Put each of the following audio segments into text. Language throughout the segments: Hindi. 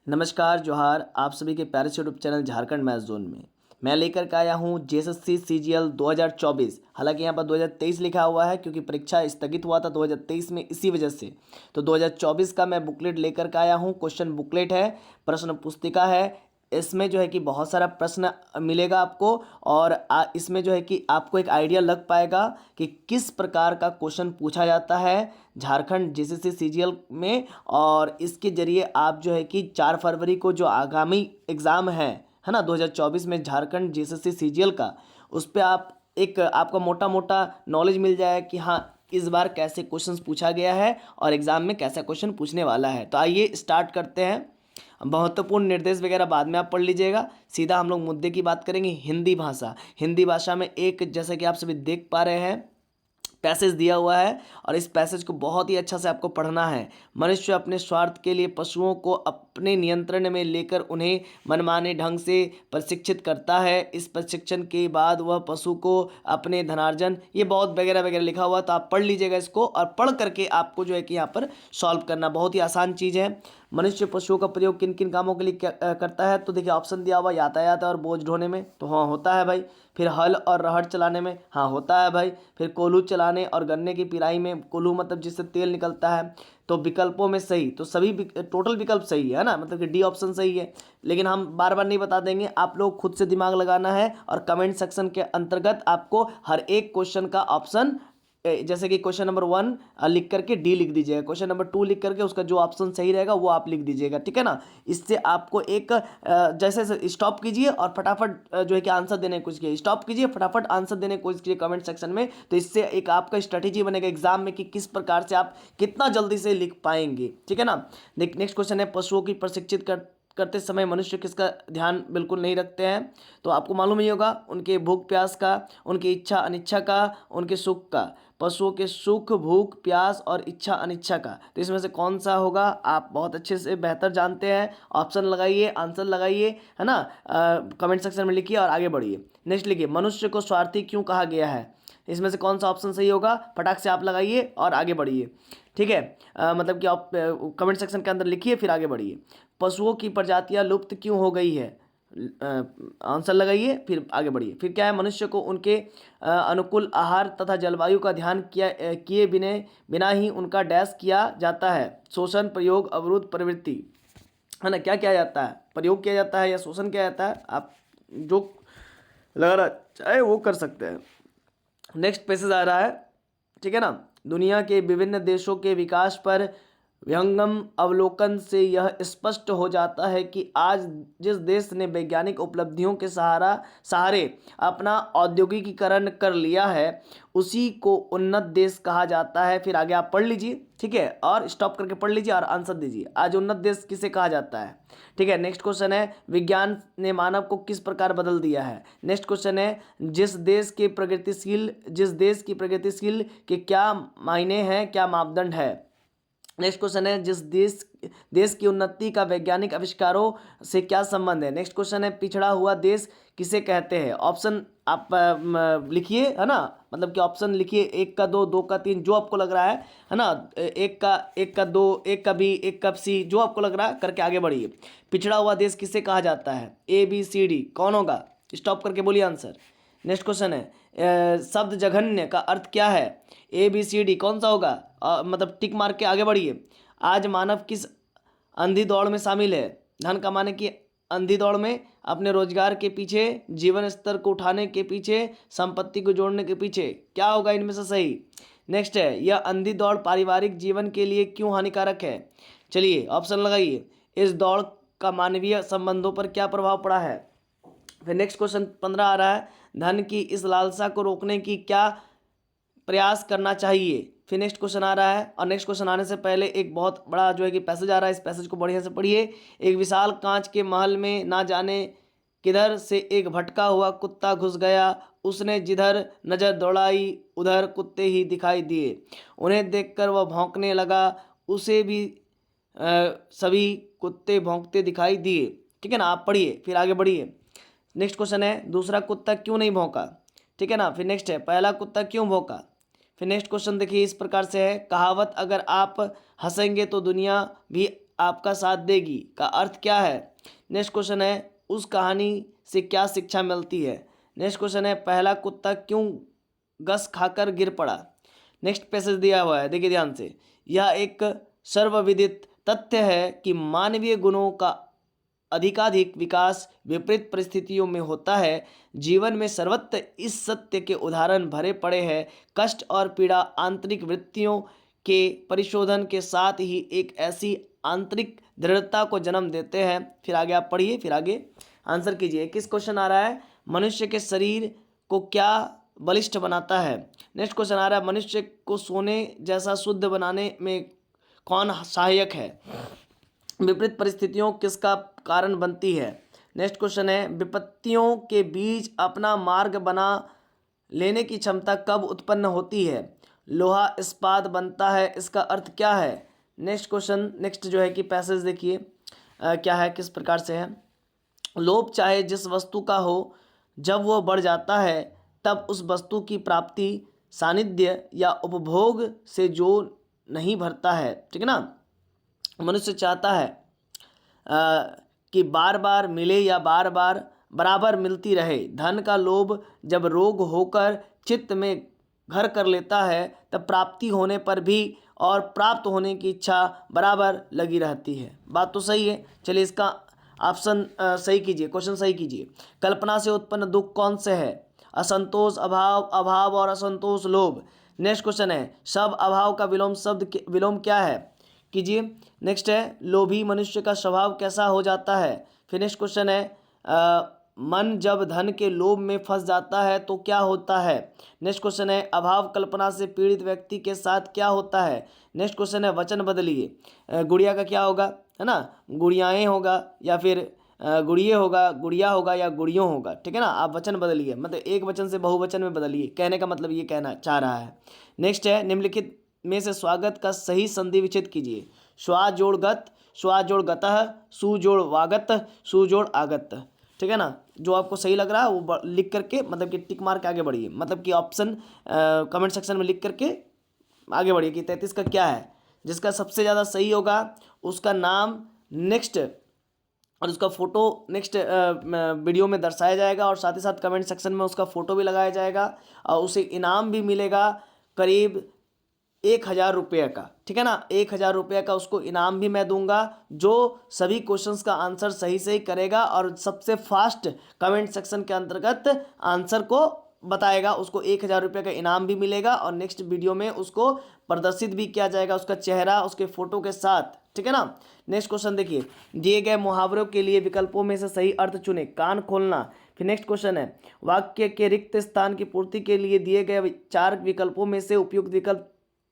नमस्कार जोहार आप सभी के प्यारे से YouTube channel Jharkhand math zone में मैं लेकर के आया हूँ जेएसएससी सीजीएल 2024। हालांकि यहाँ पर 2023 लिखा हुआ है क्योंकि परीक्षा स्थगित हुआ था 2023 में, इसी वजह से तो 2024 का मैं बुकलेट लेकर के आया हूँ। क्वेश्चन बुकलेट है, प्रश्न पुस्तिका है। इसमें जो है कि बहुत सारा प्रश्न मिलेगा आपको और इसमें जो है कि आपको एक आइडिया लग पाएगा कि किस प्रकार का क्वेश्चन पूछा जाता है झारखंड जेएसएससी सीजीएल में। और इसके जरिए आप जो है कि 4 फरवरी को जो आगामी एग्ज़ाम है ना 2024 में झारखंड जेएसएससी सीजीएल का, उस पर आप एक आपका मोटा मोटा नॉलेज मिल जाए कि हाँ इस बार कैसे क्वेश्चंस पूछा गया है और एग्ज़ाम में कैसा क्वेश्चन पूछने वाला है। तो आइए स्टार्ट करते हैं। महत्वपूर्ण निर्देश वगैरह बाद में आप पढ़ लीजिएगा, सीधा हम लोग मुद्दे की बात करेंगे। हिंदी भाषा में एक, जैसे कि आप सभी देख पा रहे हैं, पैसेज दिया हुआ है और इस पैसेज को बहुत ही अच्छा से आपको पढ़ना है। मनुष्य अपने स्वार्थ के लिए पशुओं को अपने नियंत्रण में लेकर उन्हें मनमाने ढंग से प्रशिक्षित करता है। इस प्रशिक्षण के बाद वह पशु को अपने धनार्जन, ये बहुत वगैरह वगैरह लिखा हुआ, तो आप पढ़ लीजिएगा इसको और पढ़ करके आपको जो है कि यहाँ पर सॉल्व करना बहुत ही आसान चीज़ है। मनुष्य पशुओं का प्रयोग किन किन कामों के लिए करता है, तो देखिए ऑप्शन दिया हुआ, यातायात और बोझ ढोने में, तो हाँ होता है भाई। फिर हल और रहर चलाने में, हाँ होता है भाई। फिर कोल्हू चलाने और गन्ने की पिराई में, कोल्हू मतलब जिससे तेल निकलता है। तो विकल्पों में सही, तो सभी टोटल विकल्प सही है ना, मतलब कि डी ऑप्शन सही है। लेकिन हम बार बार नहीं बता देंगे, आप लोग खुद से दिमाग लगाना है और कमेंट सेक्शन के अंतर्गत आपको हर एक क्वेश्चन का ऑप्शन, जैसे कि क्वेश्चन नंबर 1 लिख करके डी लिख दीजिएगा, क्वेश्चन नंबर 2 लिख करके उसका जो ऑप्शन सही रहेगा वो आप लिख दीजिएगा, ठीक है ना। इससे आपको एक जैसे स्टॉप कीजिए और फटाफट जो है कि आंसर देने की कोशिश कीजिए, स्टॉप कीजिए फटाफट आंसर देने की कोशिश कीजिए कमेंट सेक्शन में। तो इससे एक आपका स्ट्रेटेजी बनेगा एग्जाम में कि किस प्रकार से आप कितना जल्दी से लिख पाएंगे, ठीक है ना। नेक्स्ट क्वेश्चन है, पशुओं की प्रशिक्षित करते समय मनुष्य किसका ध्यान बिल्कुल नहीं रखते हैं। तो आपको मालूम ही होगा, उनके भूख प्यास का, उनकी इच्छा अनिच्छा का, उनके सुख का। पशुओं के सुख, भूख, प्यास और इच्छा अनिच्छा का, तो इसमें से कौन सा होगा आप बहुत अच्छे से बेहतर जानते हैं। ऑप्शन लगाइए, आंसर लगाइए, है ना। कमेंट सेक्शन में लिखिए और आगे बढ़िए। नेक्स्ट लिखिए, मनुष्य को स्वार्थी क्यों कहा गया है। इसमें से कौन सा ऑप्शन सही होगा, फटाक से आप लगाइए और आगे बढ़िए, ठीक है। मतलब कि आप कमेंट सेक्शन के अंदर लिखिए फिर आगे बढ़िए। पशुओं की प्रजातियां लुप्त क्यों हो गई है, आंसर लगाइए फिर आगे बढ़िए। फिर क्या है, मनुष्य को उनके अनुकूल आहार तथा जलवायु का ध्यान किए बिना ही उनका डैश किया जाता है। शोषण, प्रयोग, अवरुद्ध, प्रवृत्ति, है ना। क्या किया जाता है, प्रयोग किया जाता है या शोषण किया जाता है, आप जो लगा चाहे वो कर सकते हैं। नेक्स्ट पैसेज आ रहा है, ठीक है ना। दुनिया के विभिन्न देशों के विकास पर विहंगम अवलोकन से यह स्पष्ट हो जाता है कि आज जिस देश ने वैज्ञानिक उपलब्धियों के सहारे अपना औद्योगिकीकरण कर लिया है, उसी को उन्नत देश कहा जाता है। फिर आगे आप पढ़ लीजिए, ठीक है, और स्टॉप करके पढ़ लीजिए और आंसर दीजिए, आज उन्नत देश किसे कहा जाता है, ठीक है। नेक्स्ट क्वेश्चन है, विज्ञान ने मानव को किस प्रकार बदल दिया है। नेक्स्ट क्वेश्चन है, जिस देश की प्रगतिशील के क्या मायने हैं, क्या मापदंड है। नेक्स्ट क्वेश्चन है, जिस देश की उन्नति का वैज्ञानिक आविष्कारों से क्या संबंध है। नेक्स्ट क्वेश्चन है, पिछड़ा हुआ देश किसे कहते हैं। ऑप्शन आप लिखिए, है ना, मतलब कि ऑप्शन लिखिए, 1 का 2, 2 का 3, जो आपको लग रहा है ना। 1 का 2, 1 का बी, 1 का सी, जो आपको लग रहा है करके आगे बढ़िए। पिछड़ा हुआ देश किसे कहा जाता है, ABCD कौन होगा, स्टॉप करके बोलिए आंसर। नेक्स्ट क्वेश्चन है, शब्द जघन्य का अर्थ क्या है। ABCD कौन सा होगा, मतलब टिक मार के आगे बढ़िए। आज मानव किस अंधी दौड़ में शामिल है, धन कमाने की अंधी दौड़ में, अपने रोजगार के पीछे, जीवन स्तर को उठाने के पीछे, संपत्ति को जोड़ने के पीछे, क्या होगा इनमें से सही। नेक्स्ट है, यह अंधी दौड़ पारिवारिक जीवन के लिए क्यों हानिकारक है। चलिए ऑप्शन लगाइए, इस दौड़ का मानवीय संबंधों पर क्या प्रभाव पड़ा है। फिर नेक्स्ट क्वेश्चन 15 आ रहा है, धन की इस लालसा को रोकने की क्या प्रयास करना चाहिए। फिर नेक्स्ट क्वेश्चन आ रहा है, और नेक्स्ट क्वेश्चन आने से पहले एक बहुत बड़ा जो है कि पैसेज आ रहा है, इस पैसेज को बढ़िया से पढ़िए। एक विशाल कांच के महल में ना जाने किधर से एक भटका हुआ कुत्ता घुस गया। उसने जिधर नजर दौड़ाई उधर कुत्ते ही दिखाई दिए। उन्हें देखकर वह भौंकने लगा, उसे भी सभी कुत्ते भौंकते दिखाई दिए, ठीक है ना। आप पढ़िए फिर आगे बढ़िए। नेक्स्ट क्वेश्चन है, दूसरा कुत्ता क्यों नहीं भौंका, ठीक है ना। फिर नेक्स्ट है, पहला कुत्ता क्यों भौंका। फिर नेक्स्ट क्वेश्चन देखिए इस प्रकार से है, कहावत, अगर आप हंसेंगे तो दुनिया भी आपका साथ देगी का अर्थ क्या है? नेक्स्ट क्वेश्चन है उस कहानी से क्या शिक्षा मिलती है? नेक्स्ट क्वेश्चन है पहला कुत्ता क्यों घास खाकर गिर पड़ा? नेक्स्ट पैसेज दिया हुआ है, देखिए ध्यान से। यह एक सर्वविदित तथ्य है कि मानवीय गुणों का अधिकाधिक विकास विपरीत परिस्थितियों में होता है। जीवन में सर्वत्र इस सत्य के उदाहरण भरे पड़े हैं। कष्ट और पीड़ा आंतरिक वृत्तियों के परिशोधन के साथ ही एक ऐसी आंतरिक दृढ़ता को जन्म देते हैं। फिर आगे आप पढ़िए, फिर आगे आंसर कीजिए। किस क्वेश्चन आ रहा है? मनुष्य के शरीर को क्या बलिष्ठ बनाता है? नेक्स्ट क्वेश्चन आ रहा है मनुष्य को सोने जैसा शुद्ध बनाने में कौन सहायक है? विपरीत परिस्थितियों किसका कारण बनती है? नेक्स्ट क्वेश्चन है विपत्तियों के बीच अपना मार्ग बना लेने की क्षमता कब उत्पन्न होती है? लोहा इस्पात बनता है, इसका अर्थ क्या है? नेक्स्ट क्वेश्चन, नेक्स्ट जो है कि पैसेज देखिए क्या है, किस प्रकार से है। लोभ चाहे जिस वस्तु का हो, जब वह बढ़ जाता है तब उस वस्तु की प्राप्ति सानिध्य या उपभोग से जो नहीं भरता है, ठीक है ना। मनुष्य चाहता है कि बार बार मिले या बार बार बराबर मिलती रहे। धन का लोभ जब रोग होकर चित्त में घर कर लेता है तब प्राप्ति होने पर भी और प्राप्त होने की इच्छा बराबर लगी रहती है। बात तो सही है। चलिए इसका ऑप्शन सही कीजिए, क्वेश्चन सही कीजिए। कल्पना से उत्पन्न दुख कौन से है? असंतोष, अभाव, अभाव और असंतोष, लोभ। नेक्स्ट क्वेश्चन है सब अभाव का विलोम शब्द विलोम क्या है? कीजिए। नेक्स्ट है लोभी मनुष्य का स्वभाव कैसा हो जाता है? फिर नेक्स्ट क्वेश्चन है मन जब धन के लोभ में फंस जाता है तो क्या होता है? नेक्स्ट क्वेश्चन है अभाव कल्पना से पीड़ित व्यक्ति के साथ क्या होता है? नेक्स्ट क्वेश्चन है वचन बदलिए। गुड़िया का क्या होगा, है ना? गुड़ियाएँ होगा या फिर गुड़िये होगा, गुड़िया होगा या गुड़ियों होगा, ठीक है ना। आप वचन बदलिए, मतलब एक वचन से बहुवचन में बदलिए। कहने का मतलब ये कहना चाह रहा है। नेक्स्ट है निम्नलिखित में से स्वागत का सही संधि विच्छेद कीजिए। श्वा जोड़ गत, श्वा जोड़ गतः, सु जोड़ वागत, सु जोड़ आगत, ठीक है ना। जो आपको सही लग रहा है वो लिख करके मतलब कि टिक मार के आगे बढ़िए, मतलब कि ऑप्शन कमेंट सेक्शन में लिख करके आगे बढ़िए कि 33 का क्या है। जिसका सबसे ज़्यादा सही होगा उसका नाम नेक्स्ट और उसका फोटो नेक्स्ट वीडियो में दर्शाया जाएगा और साथ ही साथ कमेंट सेक्शन में उसका फोटो भी लगाया जाएगा और उसे इनाम भी मिलेगा करीब 1000 रुपये का, ठीक है ना। 1000 रुपये का उसको इनाम भी मैं दूंगा जो सभी क्वेश्चंस का आंसर सही सही करेगा और सबसे फास्ट कमेंट सेक्शन के अंतर्गत आंसर को बताएगा, उसको 1000 रुपये का इनाम भी मिलेगा और नेक्स्ट वीडियो में उसको प्रदर्शित भी किया जाएगा उसका चेहरा उसके फोटो के साथ, ठीक है ना। नेक्स्ट क्वेश्चन देखिए, दिए गए मुहावरों के लिए विकल्पों में से सही अर्थ चुने। कान खोलना। फिर नेक्स्ट क्वेश्चन है वाक्य के रिक्त स्थान की पूर्ति के लिए दिए गए 4 विकल्पों में से उपयुक्त विकल्प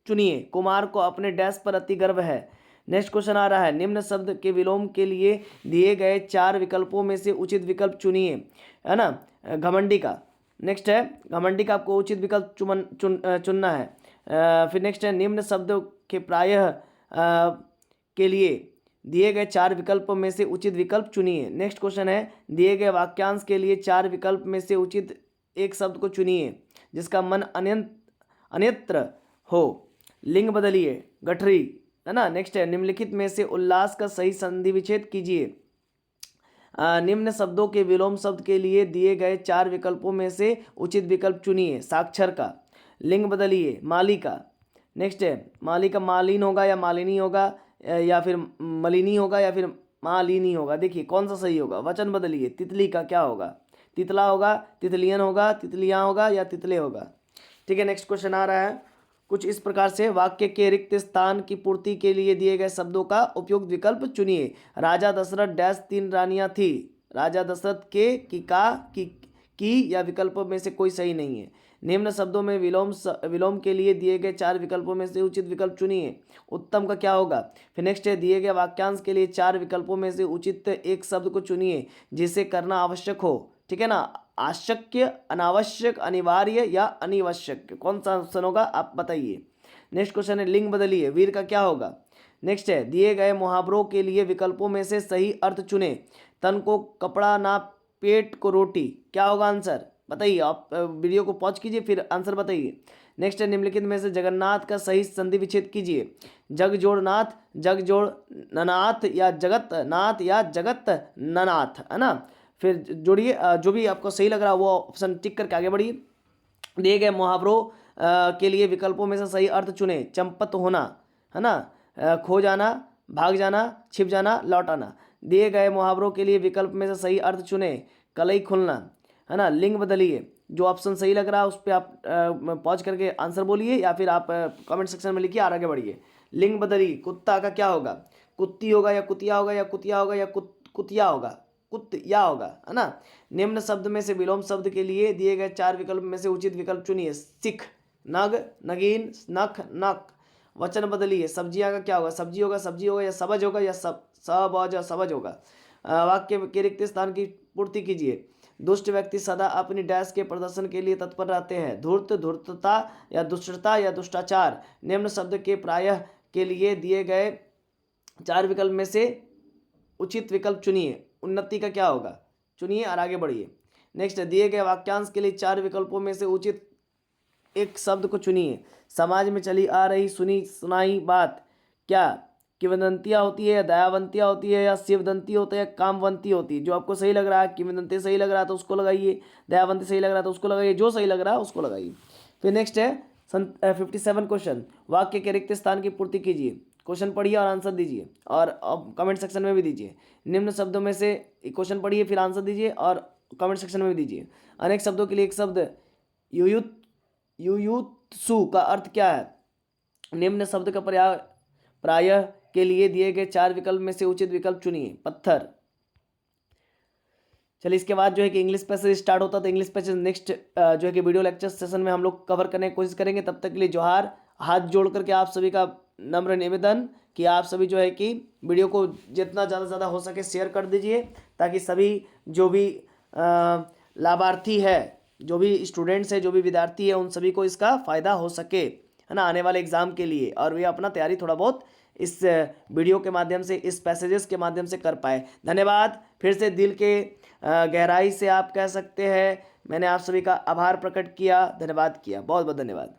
चुनिए। कुमार को अपने डैश पर अति गर्व है। नेक्स्ट क्वेश्चन आ रहा है निम्न शब्द के विलोम के लिए दिए गए 4 विकल्पों में से उचित विकल्प चुनिए, है ना। घमंडी का। नेक्स्ट है घमंडी का आपको उचित विकल्प चुनना है। फिर नेक्स्ट है निम्न शब्द के प्रायः के लिए दिए गए 4 विकल्पों में से उचित विकल्प चुनिए। नेक्स्ट क्वेश्चन है दिए गए वाक्यांश के लिए 4 विकल्प में से उचित एक शब्द को चुनिए जिसका मन अन्यत्र हो। लिंग बदलिए, गठरी, है ना। नेक्स्ट है निम्नलिखित में से उल्लास का सही संधि विच्छेद कीजिए। निम्न शब्दों के विलोम शब्द के लिए दिए गए 4 विकल्पों में से उचित विकल्प चुनिए। साक्षर का। लिंग बदलिए, माली का। नेक्स्ट है माली का मालिन होगा या मालिनी होगा या फिर मलिनी होगा या फिर मालिनी होगा। देखिए कौन सा सही होगा। वचन बदलिए, तितली का क्या होगा? तितला होगा, तितलियन होगा, तितलियाँ होगा या तितले होगा, ठीक है। नेक्स्ट क्वेश्चन आ रहा है कुछ इस प्रकार से वाक्य के रिक्त स्थान की पूर्ति के लिए दिए गए शब्दों का उपयुक्त विकल्प चुनिए। राजा दशरथ डैश 3 रानियां थी। राजा दशरथ के की या विकल्पों में से कोई सही नहीं है। निम्न शब्दों में विलोम के लिए दिए गए 4 विकल्पों में से उचित विकल्प चुनिए। उत्तम का क्या होगा? फिर नेक्स्ट है दिए गए वाक्यांश के लिए 4 विकल्पों में से उचित एक शब्द को चुनिए जिसे करना आवश्यक हो, ठीक है ना। आवश्यक, अनावश्यक, अनिवार्य या अनिवश्यक, कौन सा ऑप्शन होगा आप बताइए। नेक्स्ट क्वेश्चन है लिंग बदलिए, वीर का क्या होगा? नेक्स्ट है दिए गए मुहावरों के लिए विकल्पों में से सही अर्थ चुने। तन को कपड़ा ना पेट को रोटी, क्या होगा आंसर बताइए। आप वीडियो को पॉज कीजिए फिर आंसर बताइए। नेक्स्ट है निम्नलिखित में से जगन्नाथ का सही संधि विच्छेद कीजिए। जग जोड़ नाथ, जग जोड़ ननाथ, या जगत नाथ, या जगत ननाथ, है ना। फिर जोड़िए, जो भी आपको सही लग रहा है वो ऑप्शन टिक करके आगे बढ़िए। दिए गए मुहावरों के लिए विकल्पों में से सही अर्थ चुने। चंपत होना, है ना, खो जाना, भाग जाना, छिप जाना, लौट आना। दिए गए मुहावरों के लिए विकल्प में से सही अर्थ चुने। कलई खुलना, है ना। लिंग बदलिए, जो ऑप्शन सही लग रहा है उस पर आप पॉज करके आंसर बोलिए, या फिर आप कमेंट सेक्शन में लिखिए और आगे बढ़िए। लिंग बदलिए, कुत्ता का क्या होगा? कुत्ती होगा, या कुतिया होगा, या कुतिया होगा, या कुतिया होगा, कुतिया होगा, है ना। निम्न शब्द में से विलोम शब्द के लिए दिए गए 4 विकल्प में से उचित विकल्प चुनिए। सिख, नग, नगीन, नख, नक। वचन बदलिए, सब्जियां का क्या होगा? सब्जी होगा, सब्जी होगा, या सबज होगा, या सबज या सबज होगा। वाक्य के रिक्त स्थान की पूर्ति कीजिए। दुष्ट व्यक्ति सदा अपनी डैश के प्रदर्शन के लिए तत्पर रहते हैं। धूर्त, धूर्तता, या दुष्टता, या दुष्टाचार। निम्न शब्द के प्रायः के लिए दिए गए 4 विकल्प में से उचित विकल्प चुनिए। उन्नति का क्या होगा? चुनिए और आगे बढ़िए। नेक्स्ट, दिए गए वाक्यांश के लिए 4 विकल्पों में से उचित एक शब्द को चुनिए। समाज में चली आ रही सुनी सुनाई बात क्या किंवदंतियाँ होती है, या दयावंतियाँ होती है, या शिवदंती होता है, या कामवंती होती है? जो आपको सही लग रहा है, किंवदंती सही लग रहा है तो उसको लगाइए, दयावंती सही लग रहा है तो उसको लगाइए, जो सही लग रहा है उसको लगाइए। फिर नेक्स्ट है 57 क्वेश्चन। वाक्य के रिक्त स्थान की पूर्ति कीजिए। क्वेश्चन पढ़िए और आंसर दीजिए, और कमेंट सेक्शन में भी दीजिए। निम्न शब्दों में से क्वेश्चन पढ़िए, फिर आंसर दीजिए और कमेंट सेक्शन में भी दीजिए। अनेक शब्दों के लिए एक शब्द युयुत्सु का अर्थ क्या है? निम्न शब्द का प्रायः के लिए दिए गए 4 विकल्प में से उचित विकल्प चुनिए। पत्थर। चलिए, इसके बाद जो है कि इंग्लिश पैसेज स्टार्ट होता है, तो इंग्लिश पैसेज नेक्स्ट जो है कि वीडियो लेक्चर सेशन में हम लोग कवर करने की कोशिश करेंगे। तब तक के लिए जोहार। हाथ जोड़ करके आप सभी का नम्र निवेदन कि आप सभी जो है कि वीडियो को जितना ज़्यादा से ज़्यादा हो सके शेयर कर दीजिए, ताकि सभी जो भी लाभार्थी है, जो भी स्टूडेंट्स है, जो भी विद्यार्थी है, उन सभी को इसका फ़ायदा हो सके, है ना, आने वाले एग्ज़ाम के लिए, और वे अपना तैयारी थोड़ा बहुत इस वीडियो के माध्यम से, इस पैसेजेस के माध्यम से कर पाए। धन्यवाद। फिर से दिल के गहराई से आप कह सकते हैं मैंने आप सभी का आभार प्रकट किया, धन्यवाद किया, बहुत बहुत धन्यवाद।